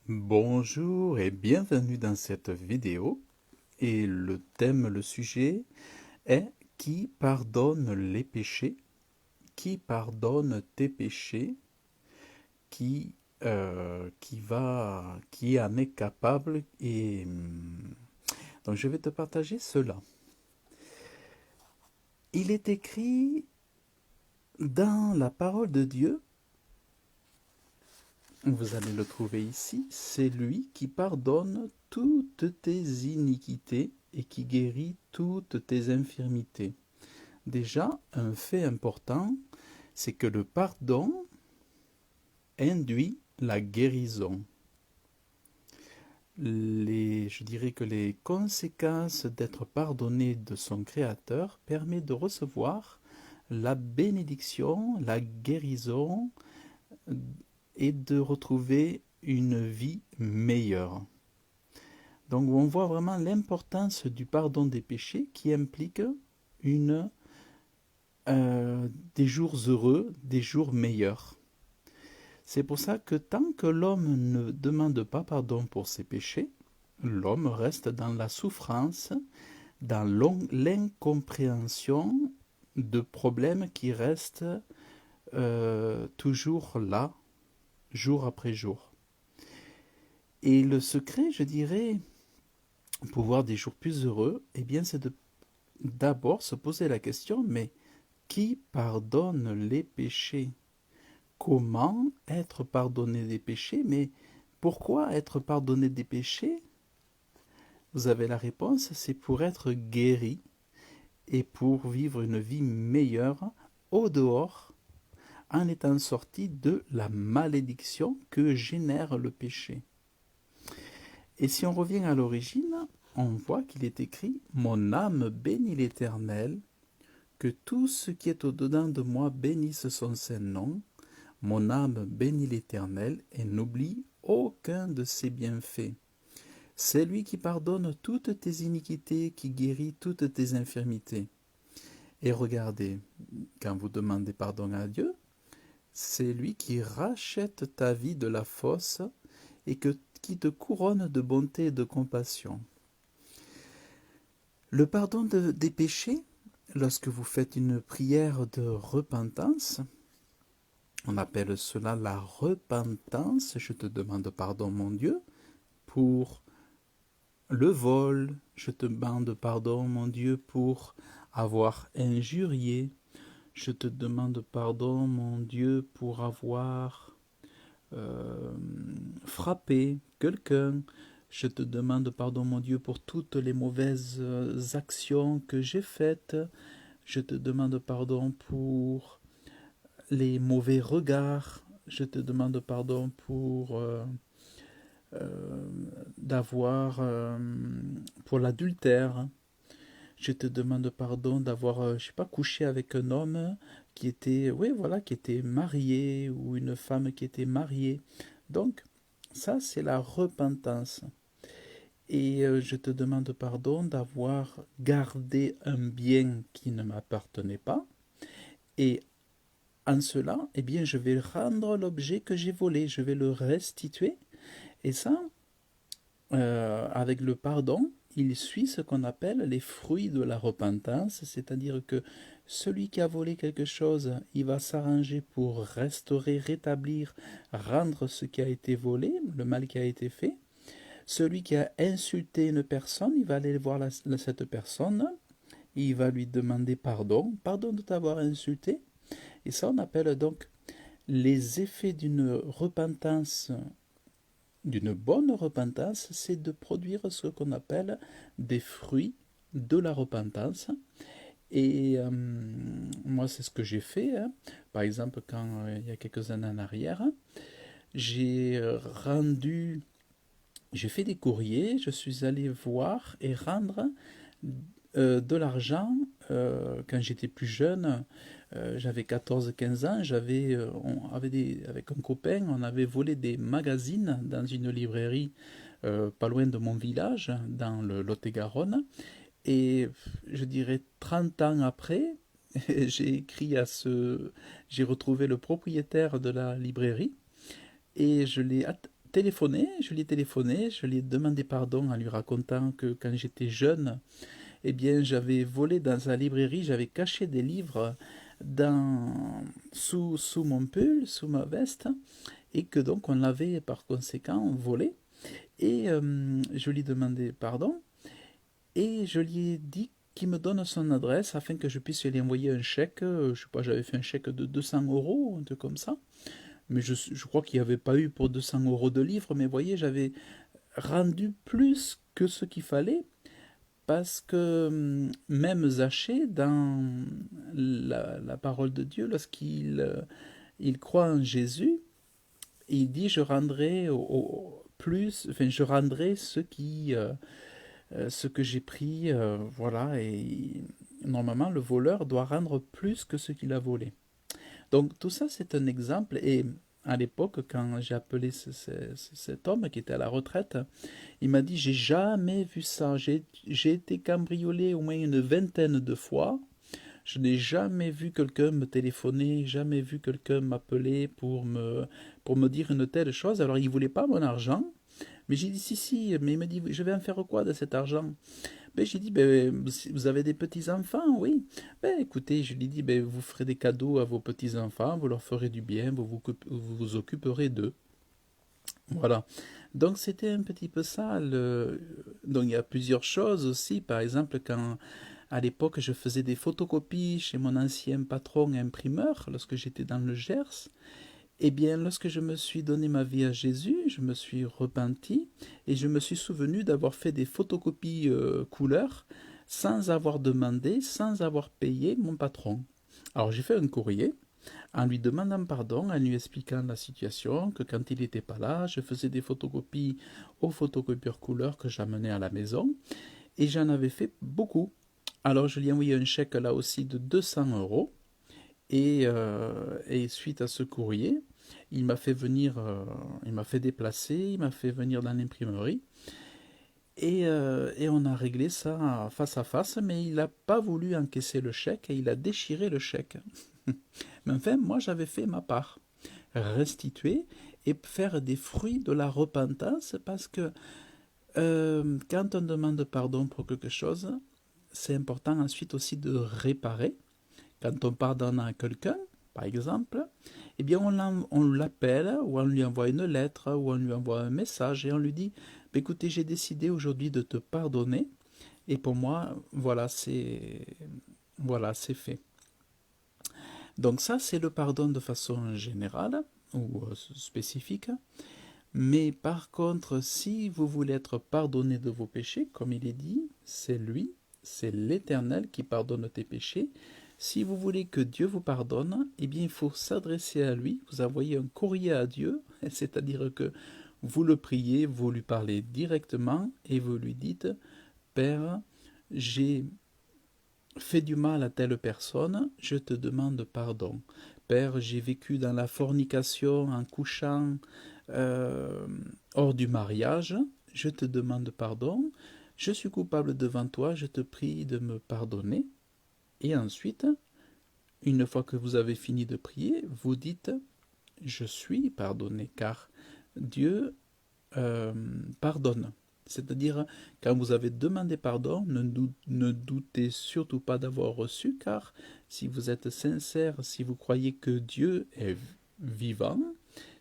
Bonjour et bienvenue dans cette vidéo. Et le thème, le sujet est qui pardonne les péchés, qui pardonne tes péchés, qui en est capable. Donc je vais te partager cela. Il est écrit dans la parole de Dieu, vous allez le trouver ici, c'est lui qui pardonne toutes tes iniquités et qui guérit toutes tes infirmités. Déjà, un fait important, c'est que le pardon induit la guérison. Je dirais que les conséquences d'être pardonné de son Créateur permettent de recevoir la bénédiction, la guérison et de retrouver une vie meilleure. Donc on voit vraiment l'importance du pardon des péchés qui implique une, des jours heureux, des jours meilleurs. C'est pour ça que tant que l'homme ne demande pas pardon pour ses péchés, l'homme reste dans la souffrance, dans l'incompréhension de problèmes qui restent toujours là, jour après jour. Et le secret, je dirais, pour voir des jours plus heureux, eh bien, c'est d'abord se poser la question, mais qui pardonne les péchés? Comment être pardonné des péchés? Mais pourquoi être pardonné des péchés? Vous avez la réponse, c'est pour être guéri et pour vivre une vie meilleure au dehors en étant sorti de la malédiction que génère le péché. Et si on revient à l'origine, on voit qu'il est écrit « Mon âme bénit l'Éternel, que tout ce qui est au-dedans de moi bénisse son saint nom. Mon âme bénit l'Éternel et n'oublie aucun de ses bienfaits. C'est lui qui pardonne toutes tes iniquités, qui guérit toutes tes infirmités. » Et regardez, quand vous demandez pardon à Dieu, c'est lui qui rachète ta vie de la fosse et qui te couronne de bonté et de compassion. Le pardon des péchés, lorsque vous faites une prière de repentance, on appelle cela la repentance. Je te demande pardon, mon Dieu, pour le vol. Je te demande pardon, mon Dieu, pour avoir injurié. Je te demande pardon, mon Dieu, pour avoir frappé quelqu'un. Je te demande pardon, mon Dieu, pour toutes les mauvaises actions que j'ai faites. Je te demande pardon pour les mauvais regards. Je te demande pardon pour d'avoir pour l'adultère. Je te demande pardon d'avoir, je sais pas, couché avec un homme qui était, oui, voilà, qui était marié ou une femme qui était mariée. Donc, ça, c'est la repentance. Et je te demande pardon d'avoir gardé un bien qui ne m'appartenait pas. Et en cela, eh bien, je vais rendre l'objet que j'ai volé, je vais le restituer. Et ça, avec le pardon, il suit ce qu'on appelle les fruits de la repentance, c'est-à-dire que celui qui a volé quelque chose, il va s'arranger pour restaurer, rétablir, rendre ce qui a été volé, le mal qui a été fait. Celui qui a insulté une personne, il va aller voir cette personne, il va lui demander pardon, pardon de t'avoir insulté. Et ça, on appelle donc les effets d'une repentance, d'une bonne repentance, c'est de produire ce qu'on appelle des fruits de la repentance. Et moi, c'est ce que j'ai fait, hein. Par exemple, quand il y a quelques années en arrière, j'ai rendu, j'ai fait des courriers, je suis allé voir et rendre de l'argent quand j'étais plus jeune. J'avais 14-15 ans, avec un copain, on avait volé des magazines dans une librairie pas loin de mon village, dans le Lot-et-Garonne. Et je dirais 30 ans après, j'ai retrouvé le propriétaire de la librairie et je l'ai je lui ai téléphoné, je lui ai demandé pardon en lui racontant que quand j'étais jeune, eh bien, j'avais volé dans sa librairie, j'avais caché des livres sous mon pull, sous ma veste, et que donc on l'avait par conséquent volé. Et je lui ai demandé pardon, et je lui ai dit qu'il me donne son adresse afin que je puisse lui envoyer un chèque. Je sais pas, j'avais fait un chèque de 200 euros, un truc comme ça. Mais je crois qu'il n'y avait pas eu pour 200 euros de livres, mais vous voyez, j'avais rendu plus que ce qu'il fallait parce que même Zachée, dans la parole de Dieu, lorsqu'il il croit en Jésus, il dit je rendrai plus, enfin je rendrai ce que j'ai pris, voilà, et normalement le voleur doit rendre plus que ce qu'il a volé. Donc tout ça c'est un exemple et à l'époque quand j'ai appelé cet homme qui était à la retraite, il m'a dit j'ai jamais vu ça, j'ai été cambriolé au moins une vingtaine de fois, je n'ai jamais vu quelqu'un me téléphoner, jamais vu quelqu'un m'appeler pour me dire une telle chose. Alors il voulait pas mon argent, mais j'ai dit si si, mais il me dit je vais en faire quoi de cet argent? Ben, j'ai dit, ben, vous avez des petits-enfants, oui. Ben, écoutez, je lui dis, ben, vous ferez des cadeaux à vos petits-enfants, vous leur ferez du bien, vous vous occuperez d'eux. Voilà. Donc, c'était un petit peu ça. Donc, il y a plusieurs choses aussi. Par exemple, quand à l'époque, je faisais des photocopies chez mon ancien patron imprimeur, lorsque j'étais dans le Gers, eh bien, lorsque je me suis donné ma vie à Jésus, je me suis repenti et je me suis souvenu d'avoir fait des photocopies couleur sans avoir demandé, sans avoir payé mon patron. Alors j'ai fait un courrier en lui demandant pardon, en lui expliquant la situation, que quand il n'était pas là, je faisais des photocopies au photocopieur couleur que j'amenais à la maison et j'en avais fait beaucoup. Alors je lui ai envoyé un chèque là aussi de 200 euros et suite à ce courrier, il m'a fait venir, il m'a fait déplacer, il m'a fait venir dans l'imprimerie et on a réglé ça face à face, mais il n'a pas voulu encaisser le chèque et il a déchiré le chèque. Mais enfin, moi j'avais fait ma part, restituer et faire des fruits de la repentance parce que quand on demande pardon pour quelque chose, c'est important ensuite aussi de réparer. Quand on pardonne à quelqu'un, par exemple, eh bien on l'appelle ou on lui envoie une lettre ou on lui envoie un message et on lui dit bah, écoutez, j'ai décidé aujourd'hui de te pardonner et pour moi, voilà, c'est fait. Donc ça, c'est le pardon de façon générale ou spécifique. Mais par contre, si vous voulez être pardonné de vos péchés, comme il est dit, c'est lui, c'est l'Éternel qui pardonne tes péchés. Si vous voulez que Dieu vous pardonne, eh bien il faut s'adresser à lui, vous envoyez un courrier à Dieu, c'est-à-dire que vous le priez, vous lui parlez directement et vous lui dites, Père, j'ai fait du mal à telle personne, je te demande pardon. Père, j'ai vécu dans la fornication en couchant euh, hors du mariage, je te demande pardon, je suis coupable devant toi, je te prie de me pardonner. Et ensuite, une fois que vous avez fini de prier, vous dites, je suis pardonné, car Dieu euh, pardonne. C'est-à-dire, quand vous avez demandé pardon, ne doutez surtout pas d'avoir reçu, car si vous êtes sincère, si vous croyez que Dieu est vivant,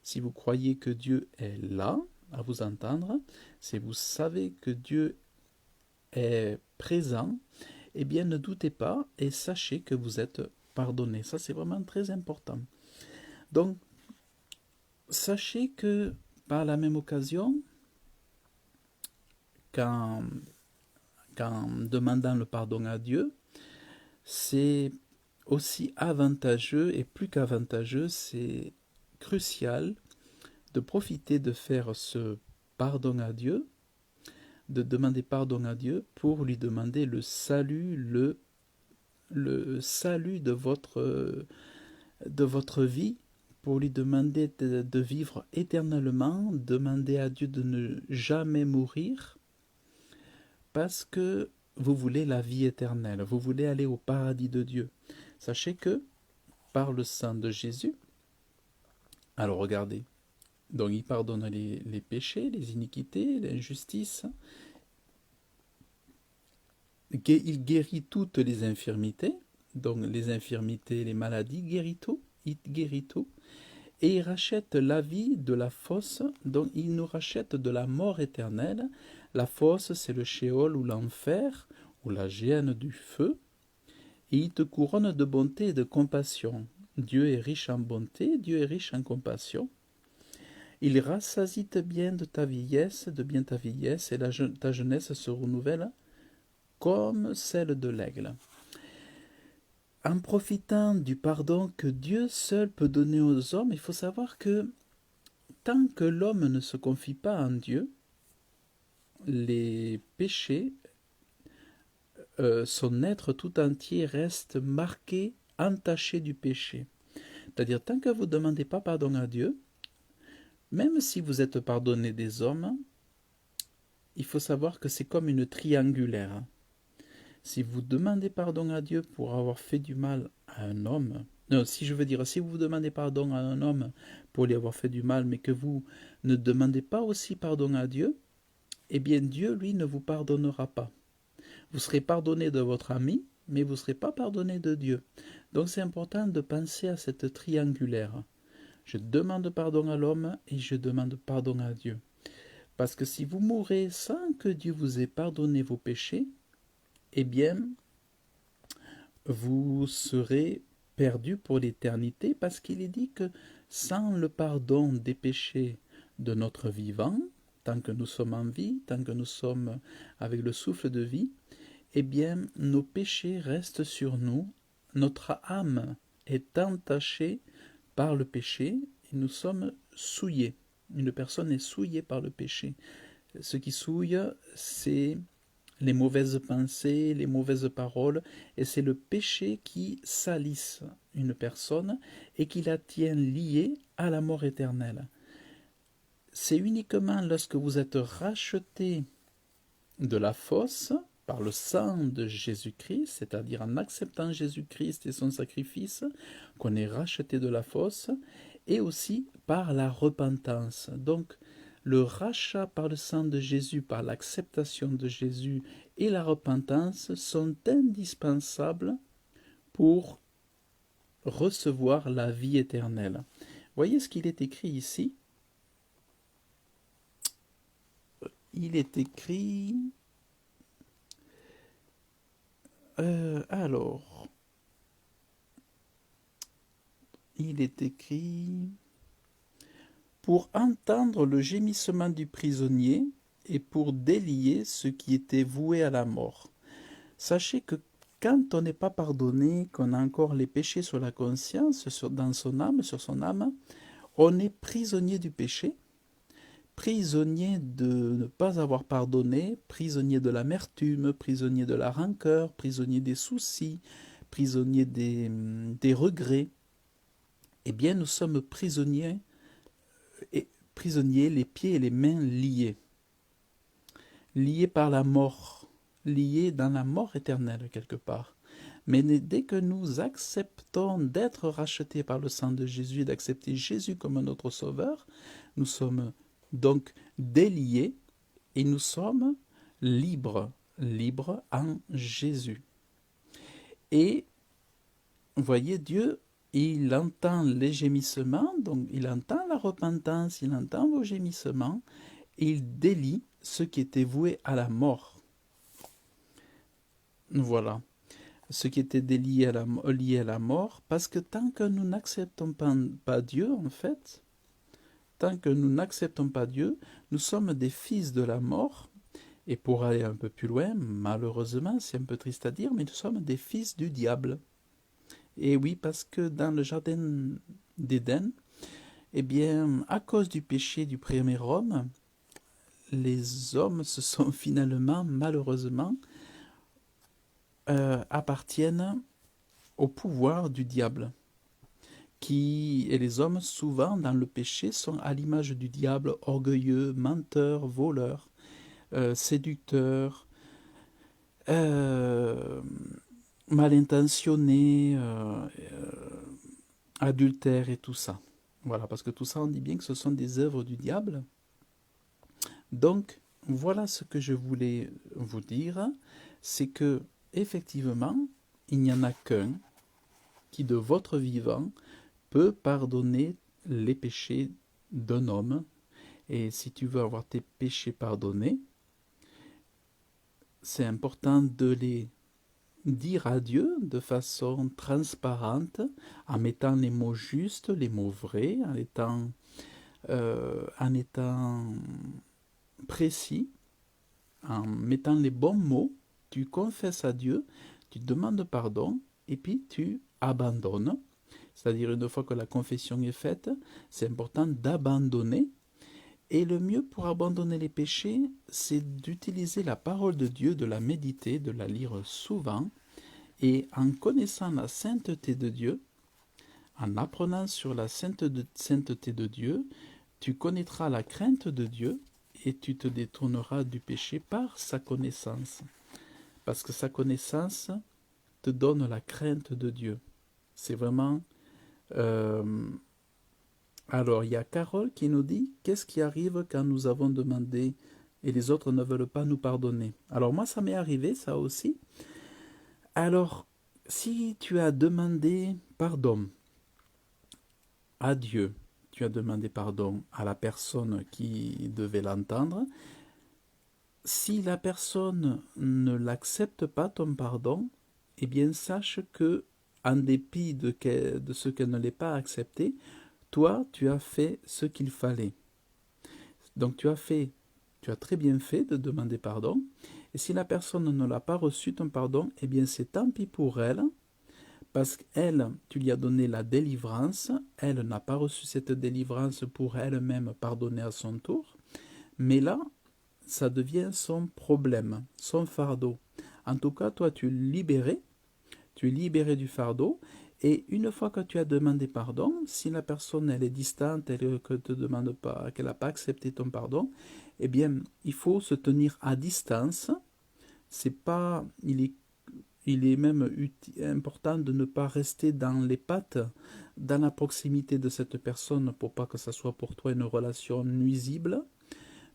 si vous croyez que Dieu est là, à vous entendre, si vous savez que Dieu est présent, eh bien ne doutez pas et sachez que vous êtes pardonné. Ça, c'est vraiment très important. Donc, sachez que par la même occasion, qu'en qu'en demandant le pardon à Dieu, c'est aussi avantageux et plus qu'avantageux, c'est crucial de profiter de faire ce pardon à Dieu, de demander pardon à Dieu pour lui demander le salut de votre vie, pour lui demander de vivre éternellement, demander à Dieu de ne jamais mourir, parce que vous voulez la vie éternelle, vous voulez aller au paradis de Dieu. Sachez que par le sang de Jésus, alors regardez, Donc il pardonne les péchés, les iniquités, l'injustice. Il guérit toutes les infirmités. Donc les infirmités, les maladies, il guérit tout. Et il rachète la vie de la fosse, donc il nous rachète de la mort éternelle. La fosse, c'est le Sheol ou l'enfer, ou la géhenne du feu. Et il te couronne de bonté et de compassion. Dieu est riche en bonté, Dieu est riche en compassion. Il rassasie bien de ta vieillesse, et ta jeunesse se renouvelle comme celle de l'aigle. En profitant du pardon que Dieu seul peut donner aux hommes, il faut savoir que tant que l'homme ne se confie pas en Dieu, les péchés, son être tout entier reste marqué, entaché du péché. C'est-à-dire, tant que vous ne demandez pas pardon à Dieu, même si vous êtes pardonné des hommes, il faut savoir que c'est comme une triangulaire. Si vous demandez pardon à Dieu pour avoir fait du mal à un homme, non, si je veux dire, si vous demandez pardon à un homme pour lui avoir fait du mal, mais que vous ne demandez pas aussi pardon à Dieu, eh bien Dieu, lui, ne vous pardonnera pas. Vous serez pardonné de votre ami, mais vous ne serez pas pardonné de Dieu. Donc c'est important de penser à cette triangulaire. Je demande pardon à l'homme et je demande pardon à Dieu. Parce que si vous mourrez sans que Dieu vous ait pardonné vos péchés, eh bien, vous serez perdu pour l'éternité, parce qu'il est dit que sans le pardon des péchés de notre vivant, tant que nous sommes en vie, tant que nous sommes avec le souffle de vie, eh bien, nos péchés restent sur nous, notre âme est entachée par le péché et nous sommes souillés. Une personne est souillée par le péché. Ce qui souille, c'est les mauvaises pensées, les mauvaises paroles, et c'est le péché qui salisse une personne et qui la tient liée à la mort éternelle. C'est uniquement lorsque vous êtes racheté de la fosse par le sang de Jésus-Christ, c'est-à-dire en acceptant Jésus-Christ et son sacrifice, qu'on est racheté de la fosse, et aussi par la repentance. Donc, le rachat par le sang de Jésus, par l'acceptation de Jésus et la repentance sont indispensables pour recevoir la vie éternelle. Voyez ce qu'il est écrit ici. Il est écrit... alors, il est écrit... Pour entendre le gémissement du prisonnier et pour délier ce qui était voué à la mort. Sachez que quand on n'est pas pardonné, qu'on a encore les péchés sur la conscience, dans son âme, sur son âme, on est prisonnier du péché, prisonnier de ne pas avoir pardonné, prisonnier de l'amertume, prisonnier de la rancœur, prisonnier des soucis, prisonnier des regrets. Eh bien, nous sommes prisonniers, les pieds et les mains liés, liés par la mort, liés dans la mort éternelle quelque part. Mais dès que nous acceptons d'être rachetés par le sang de Jésus, d'accepter Jésus comme notre sauveur, nous sommes donc déliés et nous sommes libres, libres en Jésus. Et voyez, Dieu, il entend les gémissements, donc il entend la repentance, il entend vos gémissements, et il délie ce qui était voué à la mort. Voilà. Ce qui était lié à la mort, parce que tant que nous n'acceptons pas Dieu, en fait, tant que nous n'acceptons pas Dieu, nous sommes des fils de la mort, et pour aller un peu plus loin, malheureusement, c'est un peu triste à dire, mais nous sommes des fils du diable. Et oui, parce que dans le jardin d'Éden, eh bien, à cause du péché du premier homme, les hommes se sont finalement, malheureusement, appartiennent au pouvoir du diable. Et les hommes, souvent, dans le péché, sont à l'image du diable, orgueilleux, menteurs, voleurs, séducteurs, mal intentionnés, adultères et tout ça. Voilà, parce que tout ça, on dit bien que ce sont des œuvres du diable. Donc, voilà ce que je voulais vous dire, c'est que, effectivement, il n'y en a qu'un qui, de votre vivant, peut pardonner les péchés d'un homme. Et si tu veux avoir tes péchés pardonnés, c'est important de les dire à Dieu de façon transparente, en mettant les mots justes, les mots vrais, en étant précis, en mettant les bons mots. Tu confesses à Dieu, tu demandes pardon, et puis tu abandonnes. C'est-à-dire, une fois que la confession est faite, c'est important d'abandonner. Et le mieux pour abandonner les péchés, c'est d'utiliser la parole de Dieu, de la méditer, de la lire souvent. Et en connaissant la sainteté de Dieu, en apprenant sur la sainteté de Dieu, tu connaîtras la crainte de Dieu et tu te détourneras du péché par sa connaissance. Parce que sa connaissance te donne la crainte de Dieu. C'est vraiment... Alors, il y a Carole qui nous dit, qu'est-ce qui arrive quand nous avons demandé et les autres ne veulent pas nous pardonner? Alors moi, ça m'est arrivé, ça aussi. Alors, si tu as demandé pardon à Dieu, tu as demandé pardon à la personne qui devait l'entendre, si la personne ne l'accepte pas, ton pardon, eh bien sache que, en dépit de ce qu'elle ne l'ait pas accepté, toi, tu as fait ce qu'il fallait. Donc tu as très bien fait de demander pardon. Et si la personne ne l'a pas reçu ton pardon, eh bien c'est tant pis pour elle, parce qu'elle, tu lui as donné la délivrance, elle n'a pas reçu cette délivrance pour elle-même pardonner à son tour, mais là, ça devient son problème, son fardeau. En tout cas, toi, tu es libéré du fardeau, et une fois que tu as demandé pardon, si la personne elle est distante, elle ne te demande pas, qu'elle n'a pas accepté ton pardon, eh bien, il faut se tenir à distance. C'est pas, il est même important de ne pas rester dans les pattes, dans la proximité de cette personne, pour pas que ça soit pour toi une relation nuisible.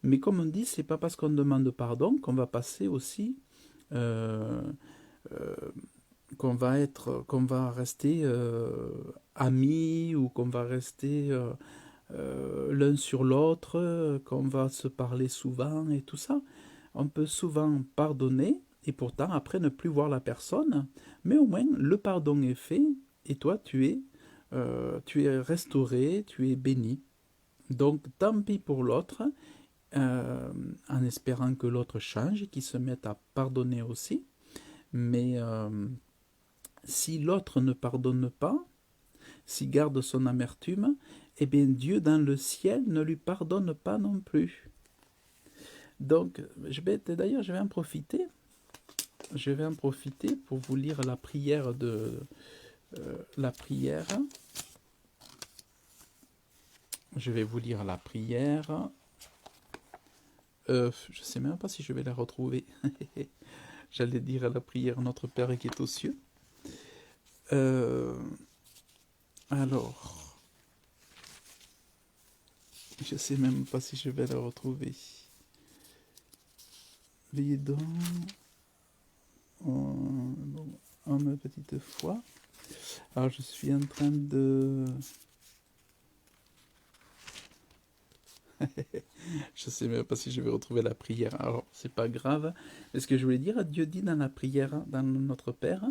Mais comme on dit, c'est pas parce qu'on demande pardon qu'on va passer aussi, euh, euh, qu'on va rester amis, ou qu'on va rester l'un sur l'autre, qu'on va se parler souvent et tout ça. On peut souvent pardonner et pourtant après ne plus voir la personne, mais au moins le pardon est fait et toi tu es restauré, tu es béni. Donc tant pis pour l'autre, en espérant que l'autre change et qu'il se mette à pardonner aussi. Mais si l'autre ne pardonne pas, s'il garde son amertume, eh bien Dieu dans le ciel ne lui pardonne pas non plus. Donc, d'ailleurs, je vais en profiter. Je vais en profiter pour vous lire la prière la prière. Je vais vous lire la prière. Je ne sais même pas si je vais la retrouver. J'allais dire la prière Notre Père qui est aux cieux. Alors, je ne sais même pas si je vais la retrouver. Veillez donc en ma petite foi. Alors, je suis en train de... Je sais même pas si je vais retrouver la prière. Alors, c'est pas grave. Mais ce que je voulais dire, Dieu dit dans la prière, dans Notre Père,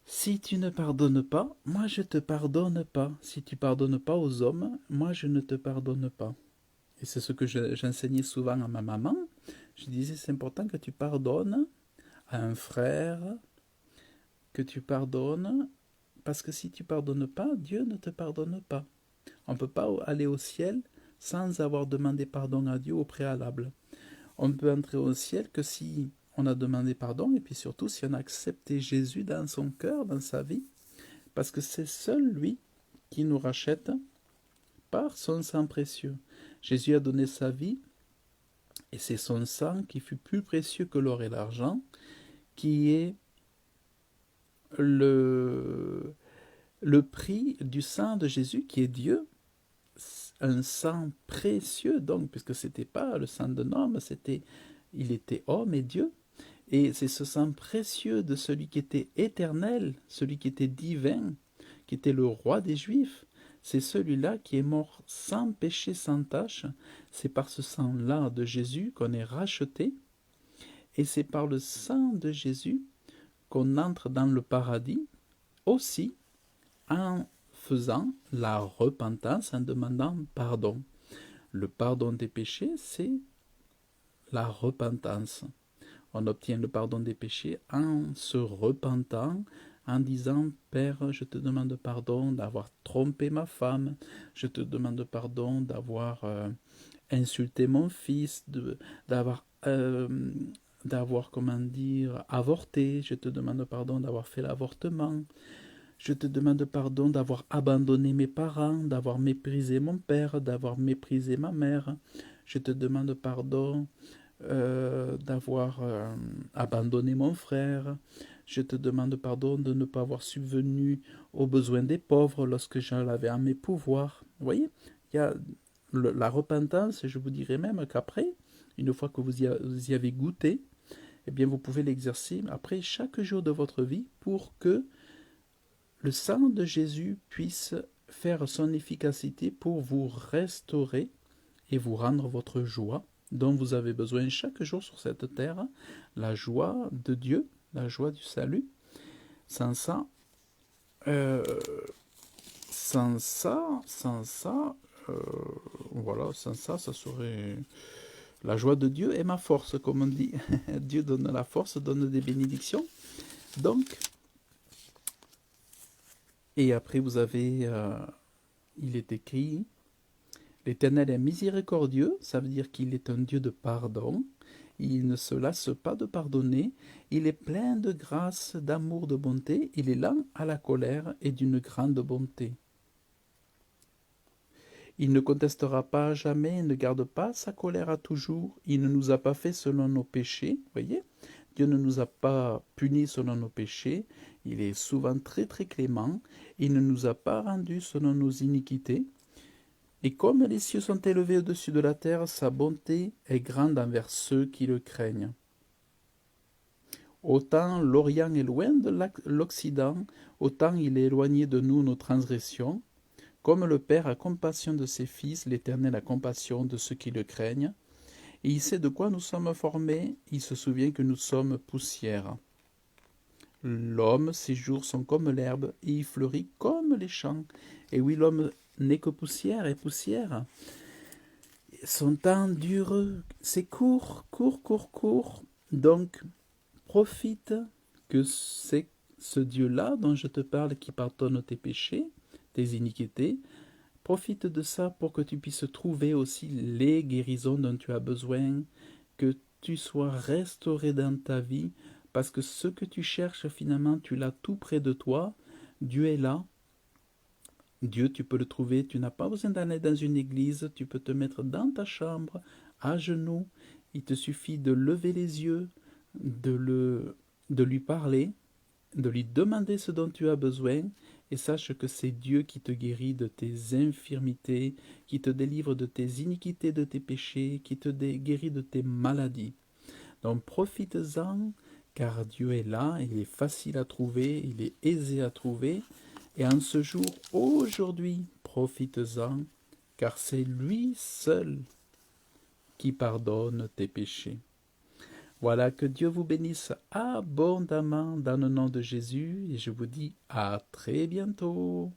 si tu ne pardonnes pas, moi je te pardonne pas. Si tu pardonnes pas aux hommes, moi je ne te pardonne pas. Et c'est ce que j'enseignais souvent à ma maman. Je disais, c'est important que tu pardonnes à un frère, que tu pardonnes, parce que si tu pardonnes pas, Dieu ne te pardonne pas. On ne peut pas aller au ciel sans avoir demandé pardon à Dieu au préalable. On ne peut entrer au ciel que si on a demandé pardon, et puis surtout si on a accepté Jésus dans son cœur, dans sa vie, parce que c'est seul lui qui nous rachète par son sang précieux. Jésus a donné sa vie, et c'est son sang qui fut plus précieux que l'or et l'argent, qui est le le prix du sang de Jésus qui est Dieu, un sang précieux donc, puisque c'était pas le sang d'un homme, il était homme et Dieu. Et c'est ce sang précieux de celui qui était éternel, celui qui était divin, qui était le roi des Juifs. C'est celui-là qui est mort sans péché, sans tache. C'est par ce sang-là de Jésus qu'on est racheté. Et c'est par le sang de Jésus qu'on entre dans le paradis, aussi en faisant la repentance, en demandant pardon. Le pardon des péchés, c'est la repentance. On obtient le pardon des péchés en se repentant, en disant « Père, je te demande pardon d'avoir trompé ma femme, je te demande pardon d'avoir insulté mon fils, d'avoir, comment dire, avorté, je te demande pardon d'avoir fait l'avortement, je te demande pardon d'avoir abandonné mes parents, d'avoir méprisé mon père, d'avoir méprisé ma mère, je te demande pardon d'avoir abandonné mon frère. Je te demande pardon de ne pas avoir subvenu aux besoins des pauvres lorsque j'en avais en mes pouvoirs. Vous voyez, il y a la repentance, je vous dirais même qu'après, une fois que vous y avez goûté, eh bien vous pouvez l'exercer après chaque jour de votre vie pour que le sang de Jésus puisse faire son efficacité pour vous restaurer et vous rendre votre joie dont vous avez besoin chaque jour sur cette terre, la joie de Dieu, la joie du salut. Sans ça, euh, voilà, sans ça, ça serait la joie de Dieu est ma force, comme on dit. Dieu donne la force, donne des bénédictions. Donc, et après vous avez, il est écrit, l'Éternel est miséricordieux, ça veut dire qu'il est un Dieu de pardon. Il ne se lasse pas de pardonner. Il est plein de grâce, d'amour, de bonté. Il est lent à la colère et d'une grande bonté. Il ne contestera pas jamais, ne garde pas sa colère à toujours. Il ne nous a pas fait selon nos péchés. Voyez, Dieu ne nous a pas punis selon nos péchés. Il est souvent très très clément. Il ne nous a pas rendus selon nos iniquités. Et comme les cieux sont élevés au-dessus de la terre, sa bonté est grande envers ceux qui le craignent. Autant l'Orient est loin de l'Occident, autant il est éloigné de nous nos transgressions. Comme le Père a compassion de ses fils, l'Éternel a compassion de ceux qui le craignent. Et il sait de quoi nous sommes formés, il se souvient que nous sommes poussière. L'homme, ses jours sont comme l'herbe, et il fleurit comme les champs. Et oui, l'homme n'est que poussière et poussière. Son temps dure, c'est court, court, court, court. Donc, profite que c'est ce Dieu-là dont je te parle qui pardonne tes péchés, tes iniquités. Profite de ça pour que tu puisses trouver aussi les guérisons dont tu as besoin, que tu sois restauré dans ta vie, parce que ce que tu cherches finalement, tu l'as tout près de toi. Dieu est là. Dieu, tu peux le trouver, tu n'as pas besoin d'aller dans une église, tu peux te mettre dans ta chambre, à genoux, il te suffit de lever les yeux, de lui parler, de lui demander ce dont tu as besoin, et sache que c'est Dieu qui te guérit de tes infirmités, qui te délivre de tes iniquités, de tes péchés, qui te guérit de tes maladies. Donc profites-en, car Dieu est là, il est facile à trouver, il est aisé à trouver, et en ce jour, aujourd'hui, profites-en, car c'est lui seul qui pardonne tes péchés. Voilà, que Dieu vous bénisse abondamment dans le nom de Jésus, et je vous dis à très bientôt.